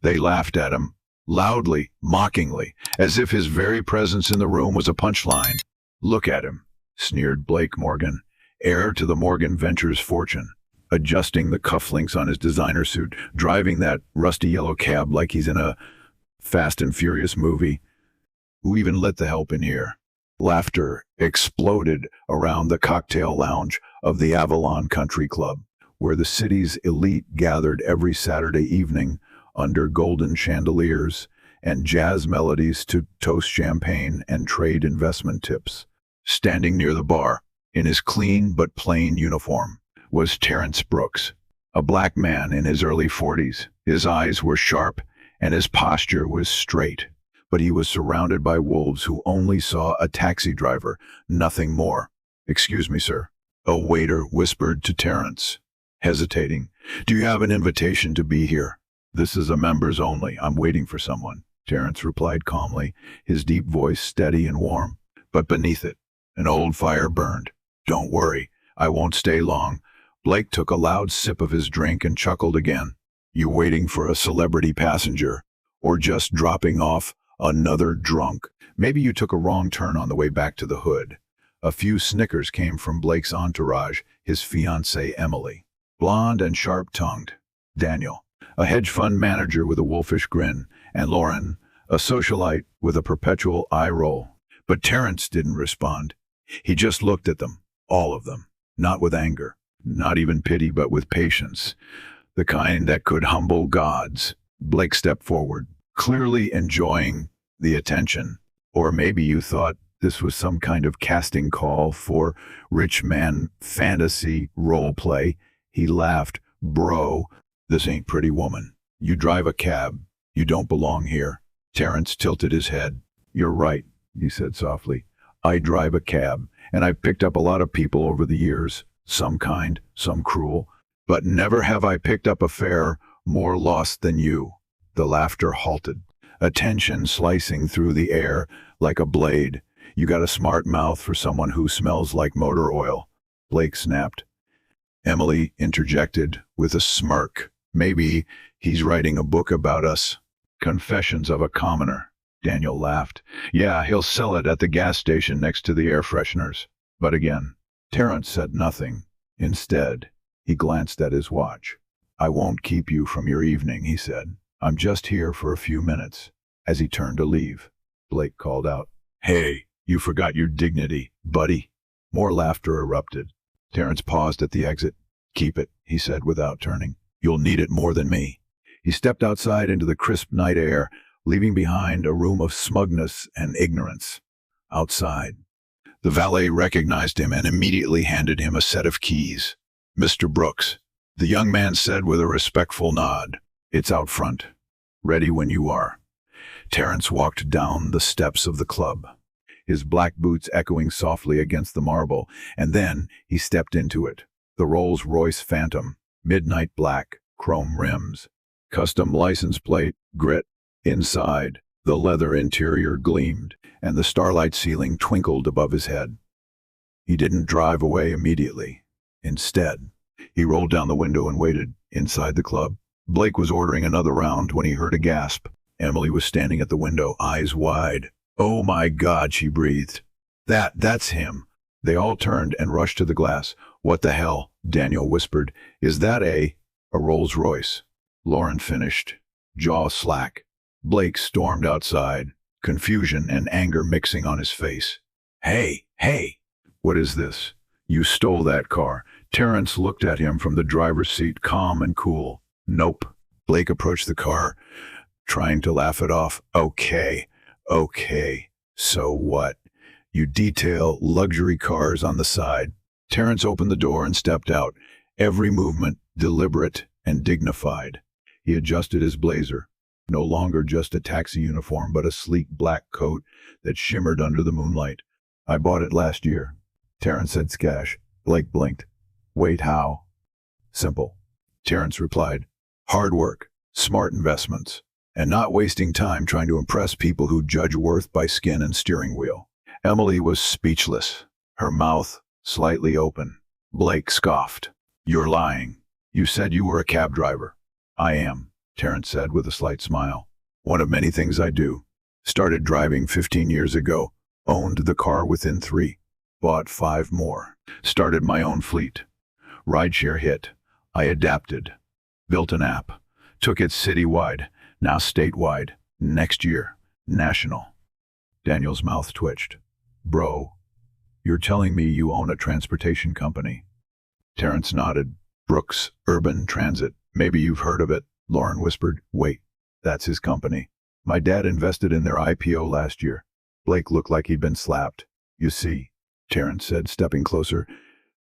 They laughed at him, loudly, mockingly, as if his very presence in the room was a punchline. "Look at him," sneered Blake Morgan, heir to the Morgan Ventures fortune, adjusting the cufflinks on his designer suit, driving that rusty yellow cab like he's in a Fast and Furious movie. "Who even let the help in here?" Laughter exploded around the cocktail lounge of the Avalon Country Club, where the city's elite gathered every Saturday evening under golden chandeliers and jazz melodies to toast champagne and trade investment tips. Standing near the bar, in his clean but plain uniform, was Terrence Brooks, a black man in his early 40s. His eyes were sharp and his posture was straight, but he was surrounded by wolves who only saw a taxi driver, nothing more. "Excuse me, sir," a waiter whispered to Terrence, hesitating. "Do you have an invitation to be here?" "This is a members only. I'm waiting for someone," Terrence replied calmly, his deep voice steady and warm. But beneath it, an old fire burned. "Don't worry, I won't stay long." Blake took a loud sip of his drink and chuckled again. "You waiting for a celebrity passenger? Or just dropping off another drunk? Maybe you took a wrong turn on the way back to the hood." A few snickers came from Blake's entourage, his fiancée Emily, blonde and sharp-tongued, Daniel, a hedge fund manager with a wolfish grin, and Lauren, a socialite with a perpetual eye roll. But Terrence didn't respond. He just looked at them, all of them, not with anger, not even pity, but with patience, the kind that could humble gods. Blake stepped forward, clearly enjoying the attention. "Or maybe you thought this was some kind of casting call for rich man fantasy role play." He laughed. "Bro, this ain't Pretty Woman. You drive a cab. You don't belong here." Terrence tilted his head. "You're right," he said softly. "I drive a cab, and I've picked up a lot of people over the years, some kind, some cruel, but never have I picked up a fare more lost than you." The laughter halted, a tension slicing through the air like a blade. "You got a smart mouth for someone who smells like motor oil," Blake snapped. Emily interjected with a smirk. "Maybe he's writing a book about us." "Confessions of a Commoner," Daniel laughed. "Yeah, he'll sell it at the gas station next to the air fresheners." But again, Terrence said nothing. Instead, he glanced at his watch. "I won't keep you from your evening," he said. "I'm just here for a few minutes." As he turned to leave, Blake called out, "Hey, you forgot your dignity, buddy." More laughter erupted. Terrence paused at the exit. "Keep it," he said without turning. "You'll need it more than me." He stepped outside into the crisp night air, leaving behind a room of smugness and ignorance. Outside, the valet recognized him and immediately handed him a set of keys. "Mr. Brooks," the young man said with a respectful nod. "It's out front. Ready when you are." Terrence walked down the steps of the club, his black boots echoing softly against the marble, and then he stepped into it. The Rolls Royce Phantom, midnight black, chrome rims, custom license plate, grit. Inside, the leather interior gleamed, and the starlight ceiling twinkled above his head. He didn't drive away immediately. Instead, he rolled down the window and waited inside the club. Blake was ordering another round when he heard a gasp. Emily was standing at the window, eyes wide. "Oh my God," she breathed. That's him." They all turned and rushed to the glass. "What the hell?" Daniel whispered. "Is that a Rolls Royce?" Lauren finished, jaw slack. Blake stormed outside, confusion and anger mixing on his face. Hey, what is this? You stole that car." Terrence looked at him from the driver's seat, calm and cool. "Nope." Blake approached the car, trying to laugh it off. Okay, so what? You detail luxury cars on the side." Terrence opened the door and stepped out, every movement deliberate and dignified. He adjusted his blazer, no longer just a taxi uniform, but a sleek black coat that shimmered under the moonlight. "I bought it last year," Terrence said scash. Blake blinked. "Wait, how?" "Simple," Terrence replied. "Hard work, smart investments, and not wasting time trying to impress people who judge worth by skin and steering wheel." Emily was speechless, her mouth slightly open. Blake scoffed. "You're lying. You said you were a cab driver." "I am," Terrence said with a slight smile. One of many things I do. Started driving 15 years ago. Owned the car within 3. Bought 5 more. Started my own fleet. Rideshare hit. I adapted. Built an app. Took it citywide. Now statewide. Next year, national. Daniel's mouth twitched. Bro, you're telling me you own a transportation company? Terrence nodded. Brooks Urban Transit. Maybe you've heard of it. Lauren whispered. Wait, that's his company. My dad invested in their IPO last year. Blake looked like he'd been slapped. You see, Terrence said, stepping closer,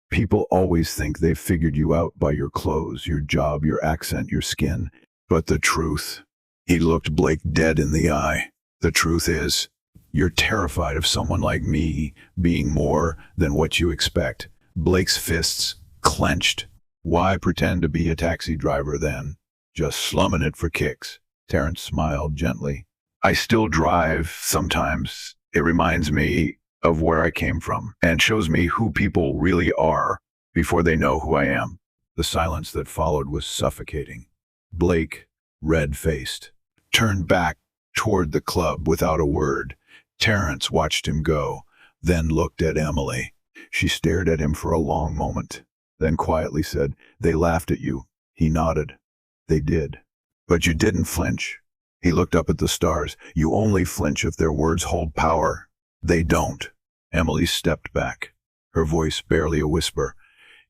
people always think they've figured you out by your clothes, your job, your accent, your skin. But the truth, he looked Blake dead in the eye. The truth is, you're terrified of someone like me being more than what you expect. Blake's fists clenched. Why pretend to be a taxi driver then? Just slumming it for kicks. Terrence smiled gently. I still drive sometimes. It reminds me of where I came from and shows me who people really are before they know who I am. The silence that followed was suffocating. Blake, red-faced, turned back toward the club without a word. Terrence watched him go, then looked at Emily. She stared at him for a long moment, then quietly said, They laughed at you. He nodded. They did. But you didn't flinch. He looked up at the stars. You only flinch if their words hold power. They don't. Emily stepped back, her voice barely a whisper.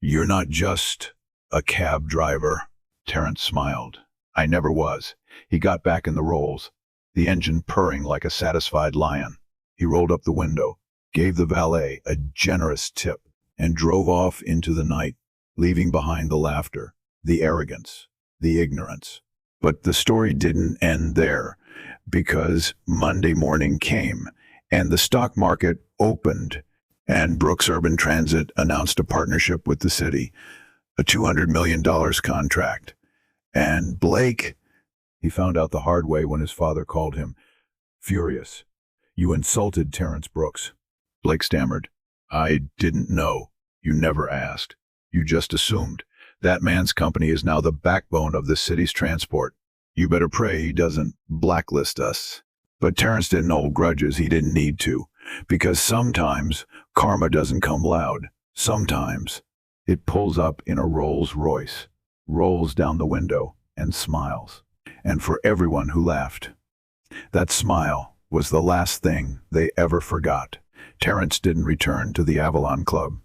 You're not just a cab driver. Terrence smiled. I never was. He got back in the Rolls, the engine purring like a satisfied lion. He rolled up the window, gave the valet a generous tip, and drove off into the night, leaving behind the laughter, the arrogance, the ignorance. But the story didn't end there, because Monday morning came, and the stock market opened, and Brooks Urban Transit announced a partnership with the city, a $200 million contract. And Blake, he found out the hard way when his father called him, furious. You insulted Terrence Brooks. Blake stammered. I didn't know. You never asked. You just assumed. That man's company is now the backbone of the city's transport. You better pray he doesn't blacklist us. But Terrence didn't hold grudges. He didn't need to. Because sometimes karma doesn't come loud. Sometimes it pulls up in a Rolls Royce, rolls down the window, and smiles. And for everyone who laughed, that smile was the last thing they ever forgot. Terrence didn't return to the Avalon Club.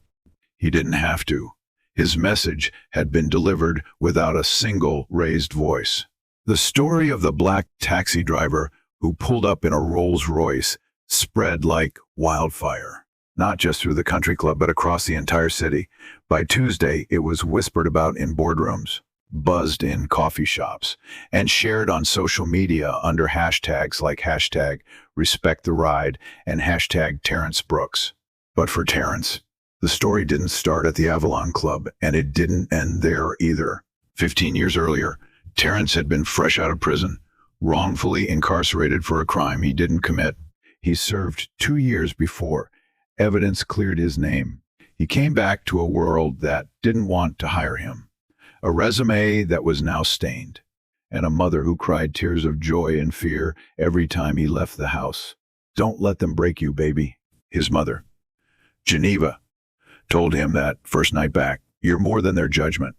He didn't have to. His message had been delivered without a single raised voice. The story of the black taxi driver who pulled up in a Rolls Royce spread like wildfire, not just through the country club, but across the entire city. By Tuesday, it was whispered about in boardrooms, buzzed in coffee shops, and shared on social media under hashtags like hashtag Respect the Ride and hashtag Terrence Brooks. But for Terrence, the story didn't start at the Avalon Club, and it didn't end there either. 15 years earlier, Terrence had been fresh out of prison, wrongfully incarcerated for a crime he didn't commit. He served 2 years before. Evidence cleared his name. He came back to a world that didn't want to hire him, a resume that was now stained, and a mother who cried tears of joy and fear every time he left the house. Don't let them break you, baby. His mother, Geneva, told him that first night back, you're more than their judgment.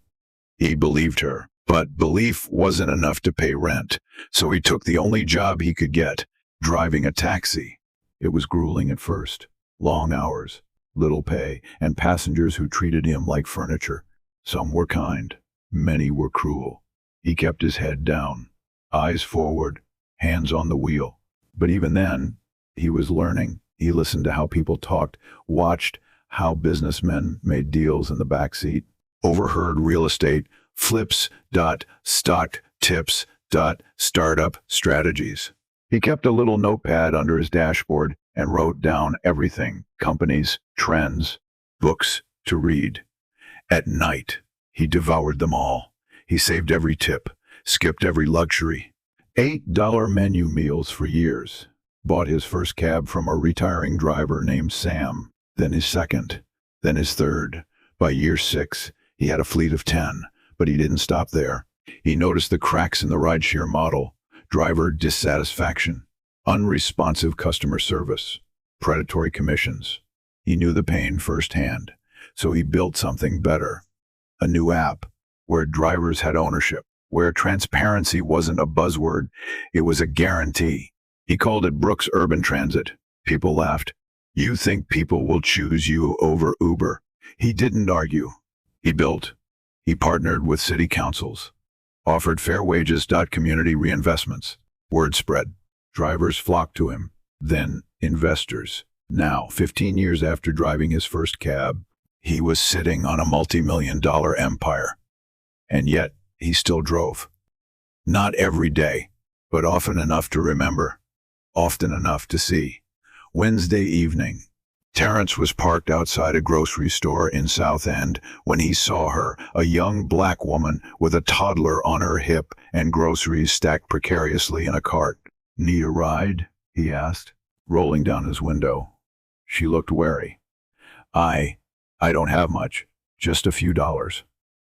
He believed her, but belief wasn't enough to pay rent, so he took the only job he could get, driving a taxi. It was grueling at first. Long hours, little pay, and passengers who treated him like furniture. Some were kind, many were cruel. He kept his head down, eyes forward, hands on the wheel. But even then, he was learning. He listened to how people talked, watched how businessmen made deals in the backseat, overheard real estate flips, stock tips, startup strategies. He kept a little notepad under his dashboard and wrote down everything, companies, trends, books to read. At night, he devoured them all. He saved every tip, skipped every luxury, $8 menu meals for years, bought his first cab from a retiring driver named Sam, then his second, then his third. By year 6, he had a fleet of 10, but he didn't stop there. He noticed the cracks in the rideshare model, driver dissatisfaction, unresponsive customer service, predatory commissions. He knew the pain firsthand, so he built something better. A new app where drivers had ownership, where transparency wasn't a buzzword, it was a guarantee. He called it Brooks Urban Transit. People laughed. You think people will choose you over Uber? He didn't argue. He built. He partnered with city councils, offered fair wages. Community reinvestments. Word spread. Drivers flocked to him. Then investors. Now, 15 years after driving his first cab, he was sitting on a multi-million-dollar empire. And yet, he still drove. Not every day, but often enough to remember, often enough to see. Wednesday evening. Terrence was parked outside a grocery store in South End when he saw her, a young black woman with a toddler on her hip and groceries stacked precariously in a cart. Need a ride? He asked, rolling down his window. She looked wary. I don't have much, just a few dollars.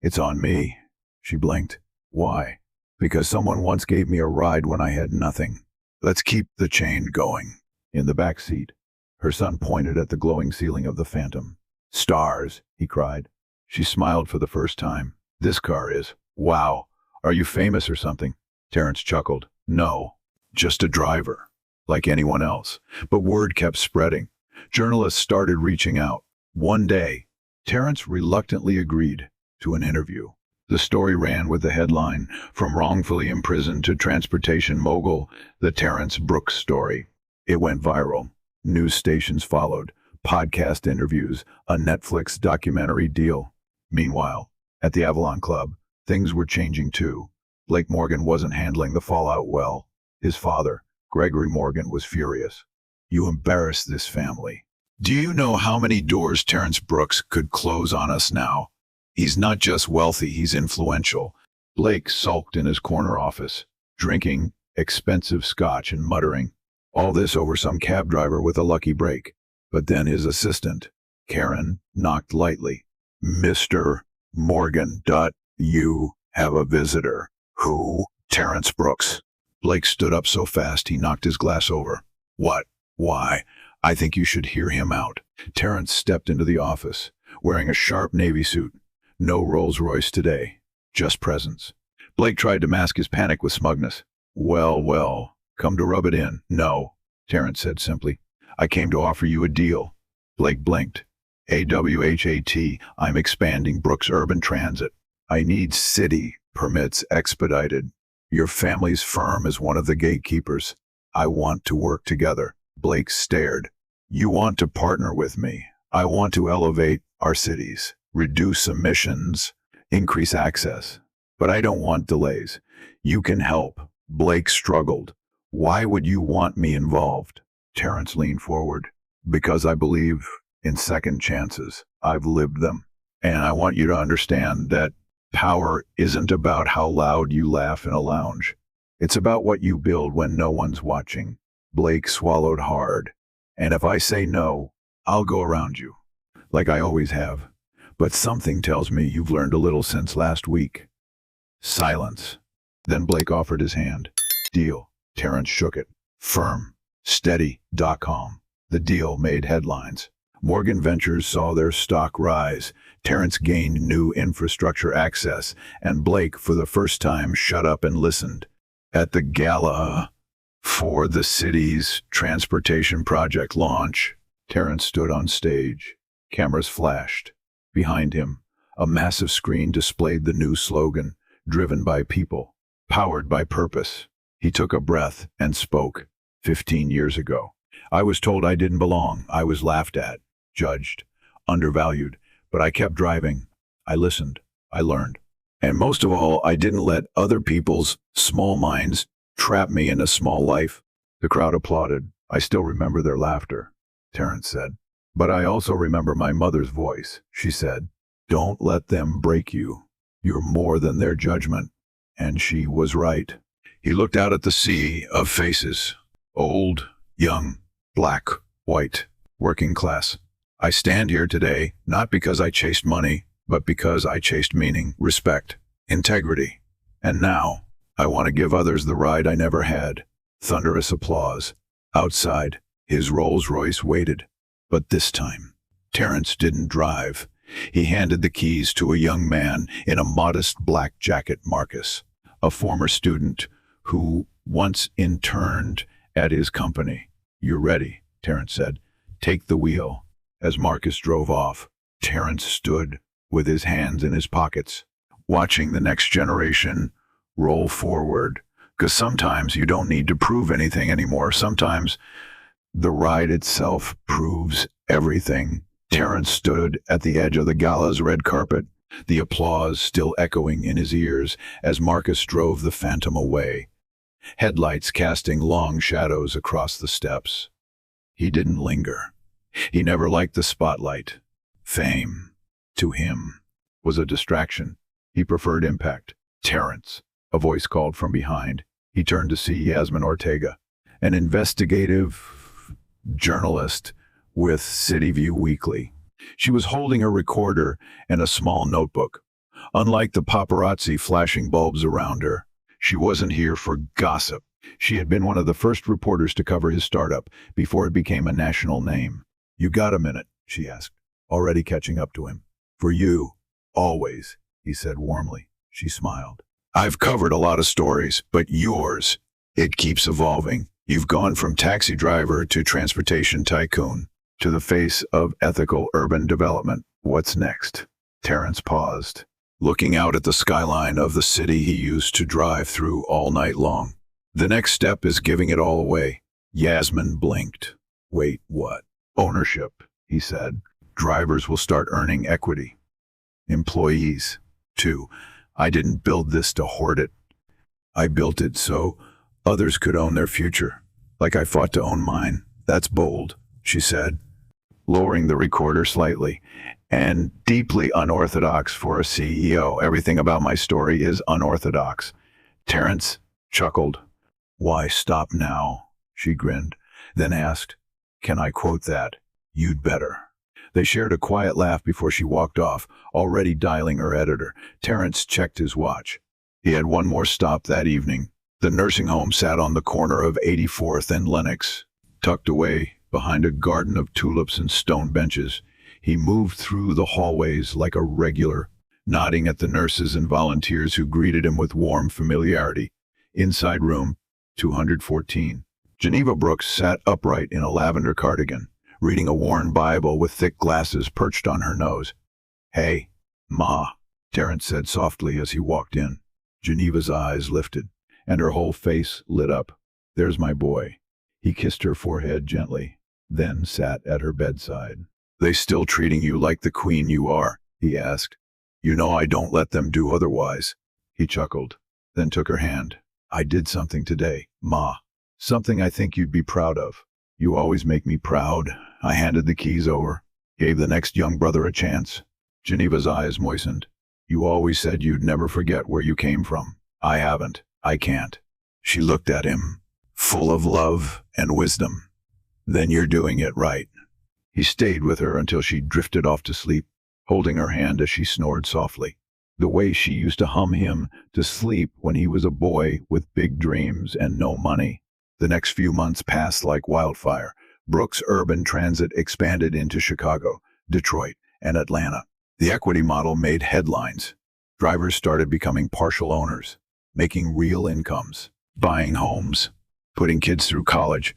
It's on me. She blinked. Why? Because someone once gave me a ride when I had nothing. Let's keep the chain going. In the back seat, her son pointed at the glowing ceiling of the Phantom. Stars, he cried. She smiled for the first time. This car is. Wow. Are you famous or something? Terrence chuckled. No, just a driver, like anyone else. But word kept spreading. Journalists started reaching out. One day, Terrence reluctantly agreed to an interview. The story ran with the headline, From Wrongfully Imprisoned to Transportation Mogul, the Terrence Brooks Story. It went viral. News stations followed, podcast interviews, a Netflix documentary deal. Meanwhile, at the Avalon Club, things were changing too. Blake Morgan wasn't handling the fallout well. His father, Gregory Morgan, was furious. You embarrass this family. Do you know how many doors Terrence Brooks could close on us now? He's not just wealthy, he's influential. Blake sulked in his corner office, drinking expensive scotch and muttering. All this over some cab driver with a lucky break. But then his assistant, Karen, knocked lightly. Mr. Morgan, you have a visitor. Who? Terrence Brooks. Blake stood up so fast he knocked his glass over. What? Why? I think you should hear him out. Terrence stepped into the office, wearing a sharp navy suit. No Rolls Royce today, just presence. Blake tried to mask his panic with smugness. Well, come to rub it in. No, Terrence said simply. I came to offer you a deal. Blake blinked. AWHAT, I'm expanding Brooks Urban Transit. I need city permits expedited. Your family's firm is one of the gatekeepers. I want to work together. Blake stared. You want to partner with me. I want to elevate our cities, reduce emissions, increase access. But I don't want delays. You can help. Blake struggled. Why would you want me involved? Terrence leaned forward. Because I believe in second chances. I've lived them. And I want you to understand that power isn't about how loud you laugh in a lounge. It's about what you build when no one's watching. Blake swallowed hard. And if I say no, I'll go around you, like I always have. But something tells me you've learned a little since last week. Silence. Then Blake offered his hand. Deal. Terrence shook it. Firm. Steady. Calm. The deal made headlines. Morgan Ventures saw their stock rise. Terrence gained new infrastructure access, and Blake, for the first time, shut up and listened. At the gala for the city's transportation project launch, Terrence stood on stage. Cameras flashed. Behind him, a massive screen displayed the new slogan, driven by people, powered by purpose. He took a breath and spoke. 15 years ago, I was told I didn't belong. I was laughed at, judged, undervalued, but I kept driving. I listened. I learned. And most of all, I didn't let other people's small minds trap me in a small life. The crowd applauded. I still remember their laughter, Terrence said. But I also remember my mother's voice. She said, don't let them break you. You're more than their judgment. And she was right. He looked out at the sea of faces. Old, young, black, white, working class. I stand here today, not because I chased money, but because I chased meaning, respect, integrity, And now, I want to give others the ride I never had. Thunderous applause. Outside, his Rolls Royce waited. But this time, Terence didn't drive. He handed the keys to a young man in a modest black jacket, Marcus, a former student who once interned at his company. "You're ready," Terence said. "Take the wheel." As Marcus drove off, Terence stood with his hands in his pockets, watching the next generation roll forward. Because sometimes you don't need to prove anything anymore. Sometimes the ride itself proves everything. Terence stood at the edge of the gala's red carpet, the applause still echoing in his ears as Marcus drove the Phantom away, headlights casting long shadows across the steps. He didn't linger. He never liked the spotlight. Fame, to him, was a distraction. He preferred impact. "Terence," a voice called from behind. He turned to see Yasmin Ortega, an investigative journalist with City View Weekly. She was holding a recorder and a small notebook. Unlike the paparazzi flashing bulbs around her, she wasn't here for gossip. She had been one of the first reporters to cover his startup before it became a national name. "You got a minute?" she asked, already catching up to him. "For you, always," he said warmly. She smiled. "I've covered a lot of stories, but yours, it keeps evolving. You've gone from taxi driver to transportation tycoon to the face of ethical urban development. What's next?" Terence paused, looking out at the skyline of the city he used to drive through all night long. "The next step is giving it all away." Yasmin blinked. "Wait, what?" "Ownership," he said. "Drivers will start earning equity. Employees, too. I didn't build this to hoard it. I built it so others could own their future, like I fought to own mine." "That's bold," she said, lowering the recorder slightly, "and deeply unorthodox for a CEO. Everything about my story is unorthodox." Terence chuckled. "Why stop now?" She grinned, then asked, "Can I quote that?" "You'd better." They shared a quiet laugh before she walked off, already dialing her editor. Terence checked his watch. He had one more stop that evening. The nursing home sat on the corner of 84th and Lenox, tucked away behind a garden of tulips and stone benches. He moved through the hallways like a regular, nodding at the nurses and volunteers who greeted him with warm familiarity. Inside room 214. Geneva Brooks sat upright in a lavender cardigan, reading a worn Bible with thick glasses perched on her nose. "Hey, Ma," Terence said softly as he walked in. Geneva's eyes lifted, and her whole face lit up. "There's my boy." He kissed her forehead gently, then sat at her bedside. "They still treating you like the queen you are?" he asked. "You know I don't let them do otherwise." He chuckled, then took her hand. "I did something today, Ma. Something I think you'd be proud of." "You always make me proud." I handed the keys over, gave the next young brother a chance. Geneva's eyes moistened. "You always said you'd never forget where you came from." "I haven't. I can't." She looked at him, full of love and wisdom. "Then you're doing it right." He stayed with her until she drifted off to sleep, holding her hand as she snored softly, the way she used to hum him to sleep when he was a boy with big dreams and no money. The next few months passed like wildfire. Brooks' urban transit expanded into Chicago, Detroit, and Atlanta. The equity model made headlines. Drivers started becoming partial owners, making real incomes, buying homes, putting kids through college.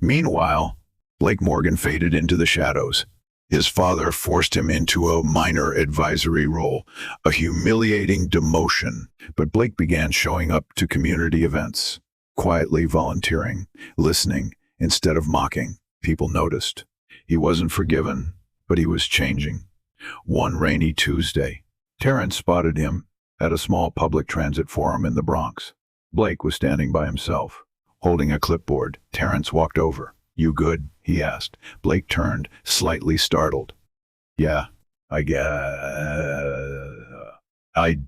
Meanwhile, Blake Morgan faded into the shadows. His father forced him into a minor advisory role, a humiliating demotion. But Blake began showing up to community events, quietly volunteering, listening instead of mocking. People noticed. He wasn't forgiven, but he was changing. One rainy Tuesday, Terence spotted him at a small public transit forum in the Bronx. Blake was standing by himself, holding a clipboard. Terence walked over. "You good?" he asked. Blake turned, slightly startled. "Yeah, I guess. I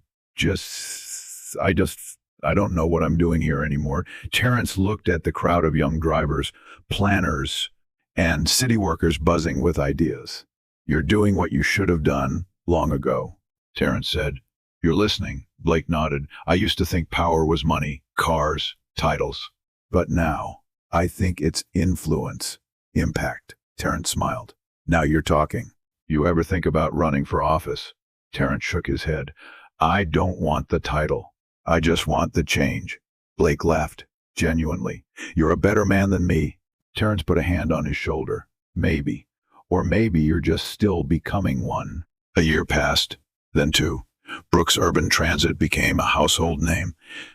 don't know what I'm doing here anymore." Terence looked at the crowd of young drivers, planners, and city workers buzzing with ideas. "You're doing what you should have done long ago," Terence said. "You're listening, Blake nodded. I used to think power was money, cars, titles. But now, I think it's influence, impact. Terrence smiled. Now you're talking. You ever think about running for office? Terrence shook his head. I don't want the title. I just want the change. Blake laughed, genuinely. You're a better man than me. Terrence put a hand on his shoulder. Maybe. Or maybe you're just still becoming one. A year passed, then two. Brooks Urban Transit became a household name.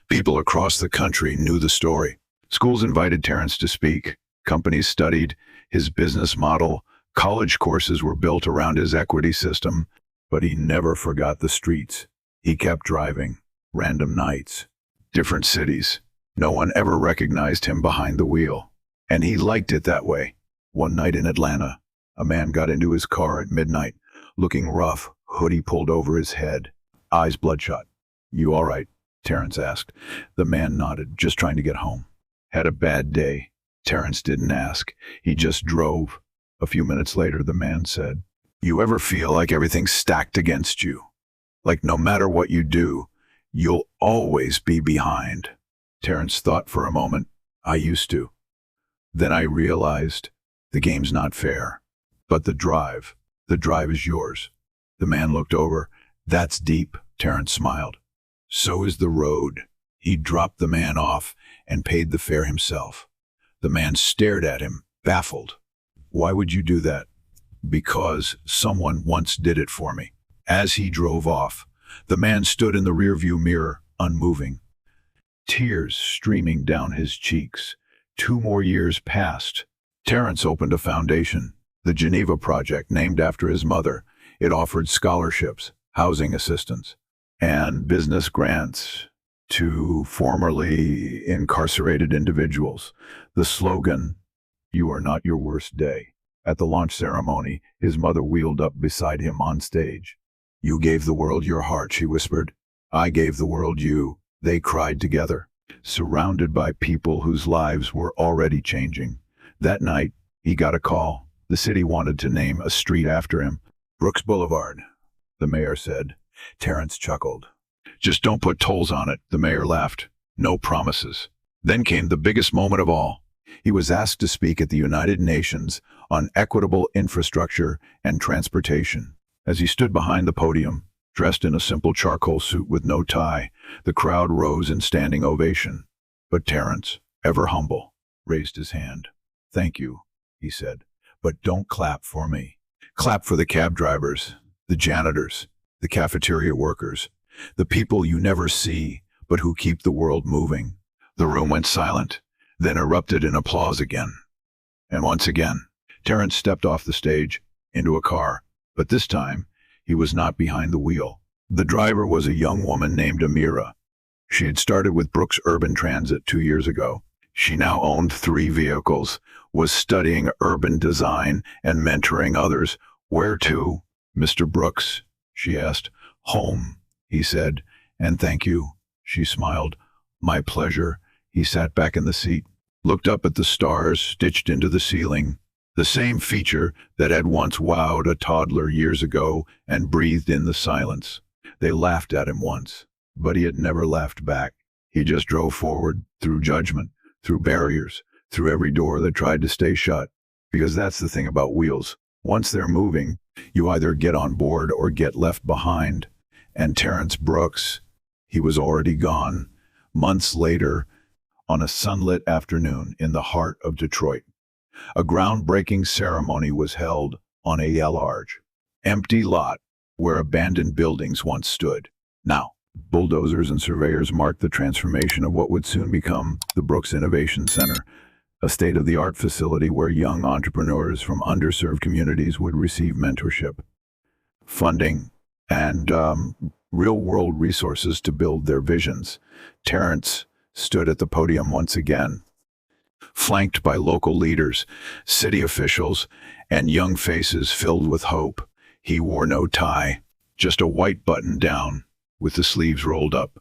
People across the country knew the story. Schools invited Terrence to speak. Companies studied his business model. College courses were built around his equity system. But he never forgot the streets. He kept driving. Random nights. Different cities. No one ever recognized him behind the wheel. And he liked it that way. One night in Atlanta, a man got into his car at midnight, looking rough, hoodie pulled over his head, eyes bloodshot. You all right? Terrence asked. The man nodded, just trying to get home. Had a bad day. Terrence didn't ask. He just drove. A few minutes later, the man said, You ever feel like everything's stacked against you? Like no matter what you do, you'll always be behind. Terrence thought for a moment. I used to. Then I realized the game's not fair. But the drive is yours. The man looked over. That's deep, Terrence smiled. So is the road. He dropped the man off and paid the fare himself. The man stared at him, baffled. Why would you do that? Because someone once did it for me. As he drove off, the man stood in the rearview mirror, unmoving. Tears streaming down his cheeks. 2 more years passed. Terrence opened a foundation, the Geneva Project, named after his mother. It offered scholarships, housing assistance, and business grants to formerly incarcerated individuals. The slogan, You are not your worst day. At the launch ceremony, his mother wheeled up beside him on stage. You gave the world your heart, she whispered. I gave the world you, they cried together, surrounded by people whose lives were already changing. That night, he got a call. The city wanted to name a street after him. Brooks Boulevard, the mayor said. Terrence chuckled. Just don't put tolls on it, the mayor laughed. No promises. Then came the biggest moment of all. He was asked to speak at the United Nations on equitable infrastructure and transportation. As he stood behind the podium, dressed in a simple charcoal suit with no tie, the crowd rose in standing ovation. But Terrence, ever humble, raised his hand. Thank you, he said, but don't clap for me. Clap for the cab drivers, the janitors, the cafeteria workers, the people you never see, but who keep the world moving. The room went silent, then erupted in applause again. And once again, Terrence stepped off the stage, into a car, but this time, he was not behind the wheel. The driver was a young woman named Amira. She had started with Brooks Urban Transit 2 years ago. She now owned 3 vehicles, was studying urban design and mentoring others. Where to, Mr. Brooks? She asked. Home, he said. And thank you, she smiled. My pleasure. He sat back in the seat, looked up at the stars stitched into the ceiling, the same feature that had once wowed a toddler years ago and breathed in the silence. They laughed at him once, but he had never laughed back. He just drove forward, through judgment, through barriers, through every door that tried to stay shut. Because that's the thing about wheels. Once they're moving, you either get on board or get left behind. And Terrence Brooks, he was already gone. Months later, on a sunlit afternoon in the heart of Detroit, a groundbreaking ceremony was held on a large, empty lot where abandoned buildings once stood. Now, bulldozers and surveyors marked the transformation of what would soon become the Brooks Innovation Center, a state-of-the-art facility where young entrepreneurs from underserved communities would receive mentorship, funding, and real-world resources to build their visions. Terrence stood at the podium once again, flanked by local leaders, city officials, and young faces filled with hope. He wore no tie, just a white button down with the sleeves rolled up,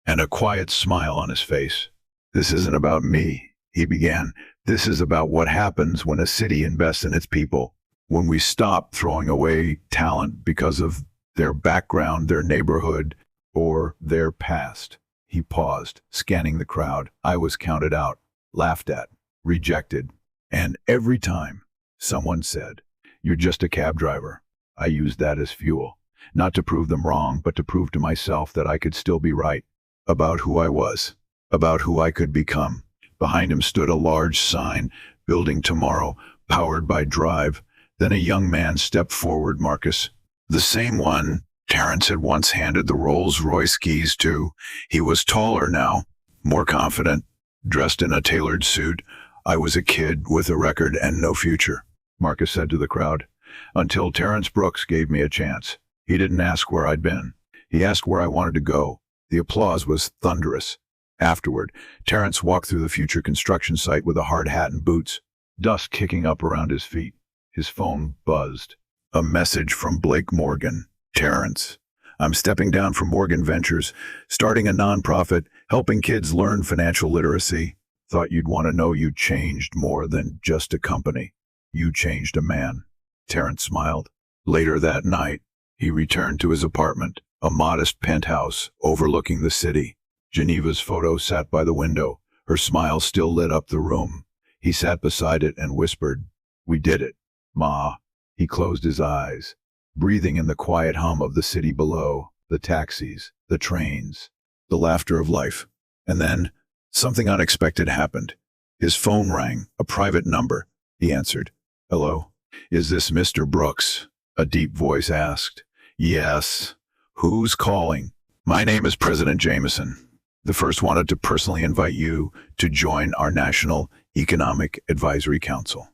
and a quiet smile on his face. This isn't about me, he began. This is about what happens when a city invests in its people, when we stop throwing away talent because of their background, their neighborhood, or their past. He paused, scanning the crowd. I was counted out, laughed at, rejected. And every time someone said, "You're just a cab driver," I used that as fuel. Not to prove them wrong, but to prove to myself that I could still be right about who I was, about who I could become. Behind him stood a large sign, "Building Tomorrow, powered by Drive." Then a young man stepped forward, Marcus. The same one Terrence had once handed the Rolls Royce keys to. He was taller now, more confident, dressed in a tailored suit. "I was a kid with a record and no future," Marcus said to the crowd, "until Terrence Brooks gave me a chance. He didn't ask where I'd been. He asked where I wanted to go." The applause was thunderous. Afterward, Terrence walked through the future construction site with a hard hat and boots, dust kicking up around his feet. His phone buzzed. A message from Blake Morgan. "Terrence, I'm stepping down from Morgan Ventures, starting a nonprofit, helping kids learn financial literacy. Thought you'd want to know you changed more than just a company. You changed a man." Terrence smiled. Later that night, he returned to his apartment, a modest penthouse overlooking the city. Geneva's photo sat by the window. Her smile still lit up the room. He sat beside it and whispered, "We did it, Ma." He closed his eyes, breathing in the quiet hum of the city below, the taxis, the trains, the laughter of life. And then, something unexpected happened. His phone rang, a private number. He answered. "Hello? Is this Mr. Brooks?" a deep voice asked. "Yes. Who's calling?" "My name is President Jameson. The first wanted to personally invite you to join our National Economic Advisory Council.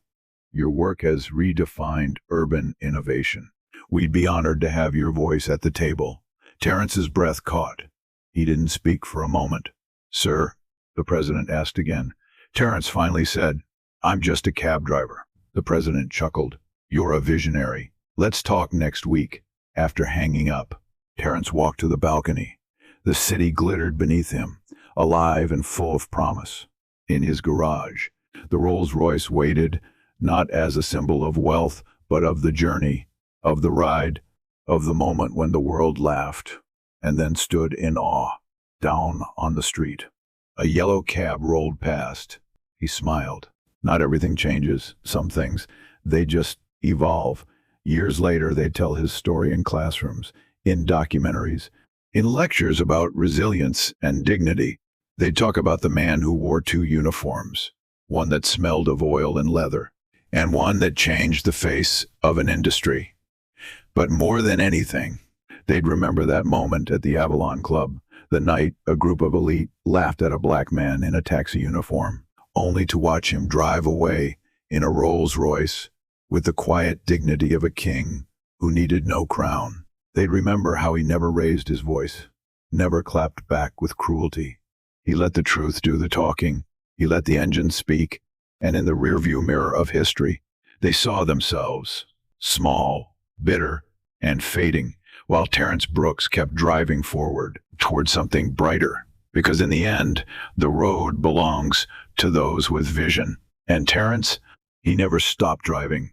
Your work has redefined urban innovation. We'd be honored to have your voice at the table." Terrence's breath caught. He didn't speak for a moment. "Sir?" the president asked again. Terrence finally said, "I'm just a cab driver." The president chuckled. "You're a visionary. Let's talk next week." After hanging up, Terrence walked to the balcony. The city glittered beneath him, alive and full of promise. In his garage, the Rolls Royce waited, not as a symbol of wealth, but of the journey, of the ride, of the moment when the world laughed and then stood in awe. Down on the street, a yellow cab rolled past. He smiled. Not everything changes. Some things, they just evolve. Years later, they'd tell his story in classrooms, in documentaries, in lectures about resilience and dignity. They'd talk about the man who wore two uniforms, one that smelled of oil and leather, and one that changed the face of an industry. But more than anything, they'd remember that moment at the Avalon Club, the night a group of elite laughed at a black man in a taxi uniform, only to watch him drive away in a Rolls Royce with the quiet dignity of a king who needed no crown. They'd remember how he never raised his voice, never clapped back with cruelty. He let the truth do the talking. He let the engine speak. And in the rearview mirror of history, they saw themselves, small, bitter, and fading, while Terrence Brooks kept driving forward toward something brighter. Because in the end, the road belongs to those with vision. And Terrence, he never stopped driving.